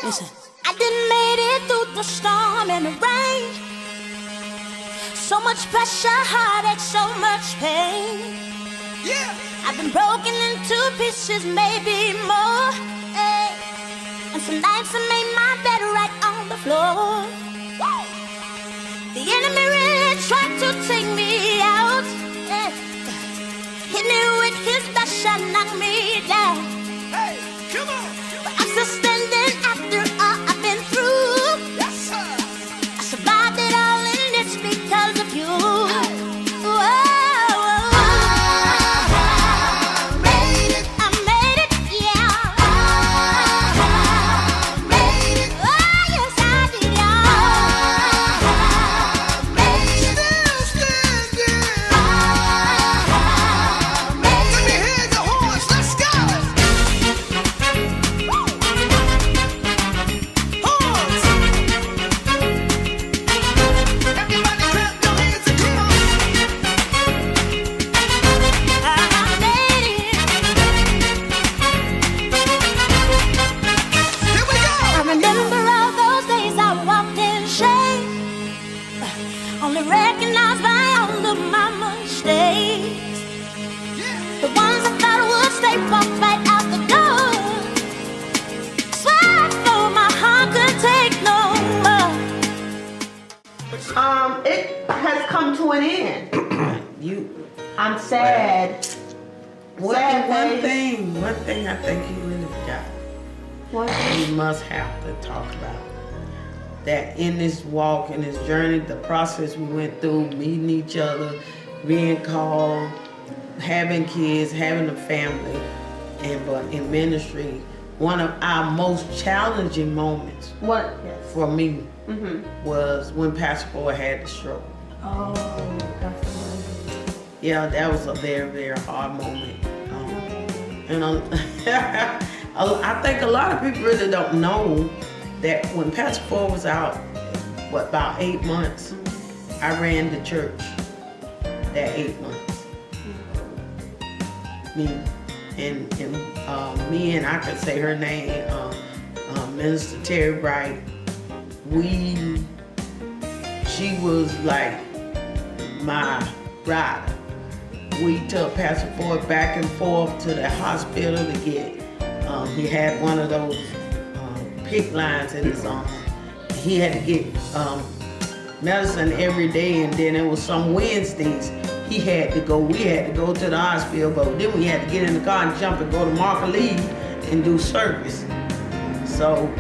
Listen, I done made it through the storm and the rain. So much pressure, heartache, so much pain. Yeah, I've been broken into pieces, maybe more. Hey. And some nights I made my bed right on the floor. Woo. The enemy really tried to take me out. Hey. Hit me with his dash and knock me down. Hey, come on. But I'm still standing after all I've been through. Yes, sir. I survived it all and it's because of you. Hey. Whoa. Only recognize my own of my mistakes. The ones I thought would stay walked right out the door. Swear I thought my heart could take no more. It has come to an end. I'm sad. One thing I think you really got. We must have to talk about. That in this walk, in this journey, the process we went through, meeting each other, being called, having kids, having a family, but in ministry, one of our most challenging moments for me was when Pastor Boyd had the stroke. Oh, that's amazing. Yeah, that was a very, very hard moment. I think a lot of people really don't know that when Pastor Ford was out, about 8 months, I ran the church that 8 months. Me and I could say her name, Minister Terry Bright, she was like my rider. We took Pastor Ford back and forth to the hospital to get, he had one of those PICC lines in his arm. He had to get medicine every day, and then it was some Wednesdays we had to go to the hospital, but then we had to get in the car and jump and go to Market Lee and do service. So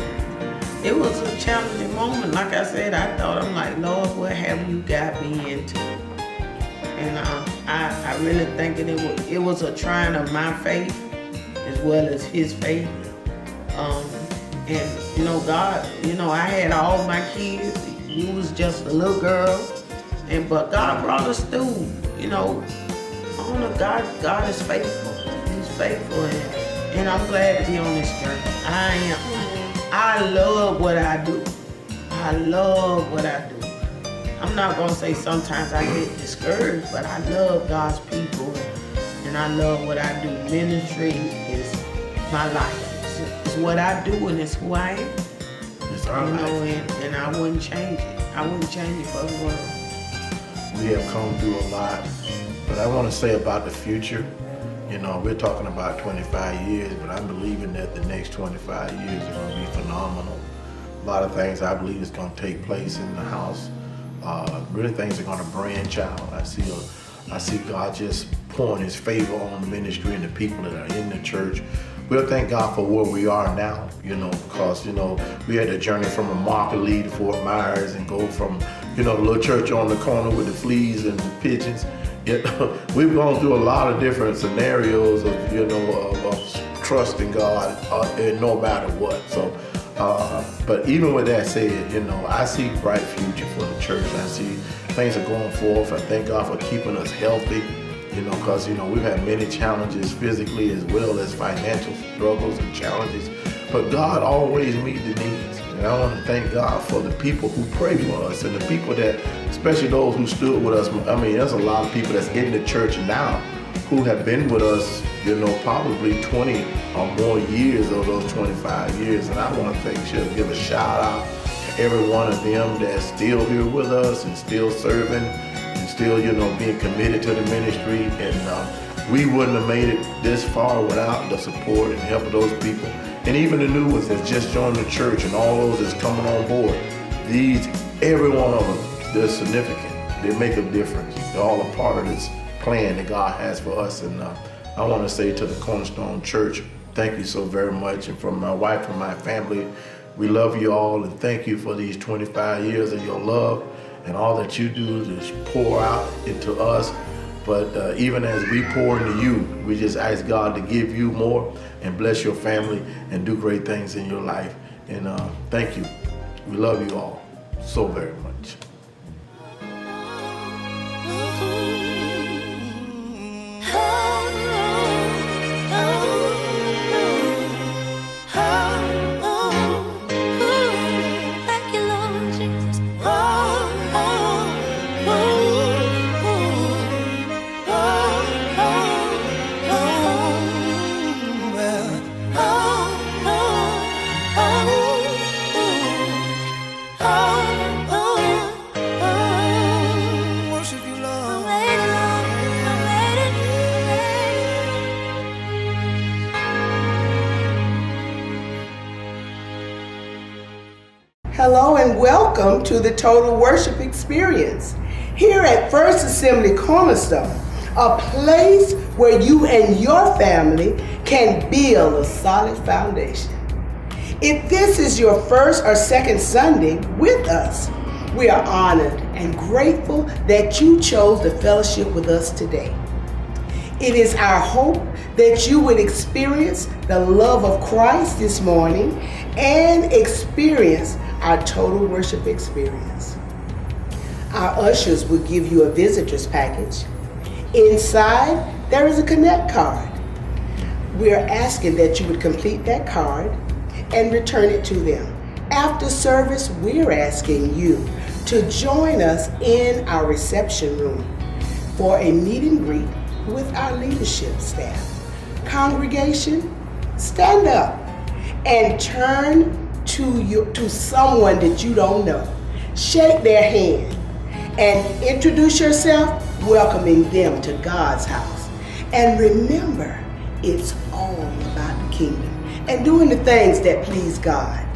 it was a challenging moment. Like I said, I'm like, Lord, what have you got me into? And I really think it was a trying of my faith as well as his faith. And God, I had all my kids. You was just a little girl, but God brought us through. I don't know, God is faithful. He's faithful, and I'm glad to be on this journey. I am. I love what I do. I love what I do. I'm not gonna say sometimes I get discouraged, but I love God's people, and I love what I do. Ministry is my life. It's what I do, and it's who I am. It's our life. And I wouldn't change it. I wouldn't change it for the world. We have come through a lot, but I want to say about the future. We're talking about 25 years, but I'm believing that the next 25 years are going to be phenomenal. A lot of things I believe is going to take place in the house. Really things are going to branch out. I see God just pouring his favor on the ministry and the people that are in the church. We'll thank God for where we are now, because, we had a journey from a Market Lee to Fort Myers and go from, the little church on the corner with the fleas and the pigeons. We've gone through a lot of different scenarios of trusting God no matter what. So, but even with that said, I see bright future for the church. I see things are going forth. I thank God for keeping us healthy. Because, we've had many challenges physically as well as financial struggles and challenges, but God always meets the needs. And I want to thank God for the people who pray for us and the people that, especially those who stood with us. I mean, there's a lot of people that's in the church now who have been with us, probably 20 or more years of those 25 years. And I want to give a shout out to every one of them that's still here with us and still serving and still, being committed to the ministry. And we wouldn't have made it this far without the support and help of those people. And even the new ones that just joined the church and all those that's coming on board. Every one of them, they're significant. They make a difference. They're all a part of this plan that God has for us. And I want to say to the Cornerstone Church, thank you so very much. And from my wife and my family, we love you all and thank you for these 25 years of your love and all that you do to pour out into us. But even as we pour into you, we just ask God to give you more and bless your family and do great things in your life. And thank you. We love you all so very much. Hello and welcome to the Total Worship Experience here at First Assembly Cornerstone, a place where you and your family can build a solid foundation. If this is your first or second Sunday with us, we are honored and grateful that you chose to fellowship with us today. It is our hope that you would experience the love of Christ this morning and experience our total worship experience. Our ushers will give you a visitor's package. Inside, there is a Connect card. We are asking that you would complete that card and return it to them. After service, we're asking you to join us in our reception room for a meet and greet with our leadership staff. Congregation, stand up and turn to someone that you don't know. Shake their hand and introduce yourself, welcoming them to God's house. And remember, it's all about the kingdom and doing the things that please God.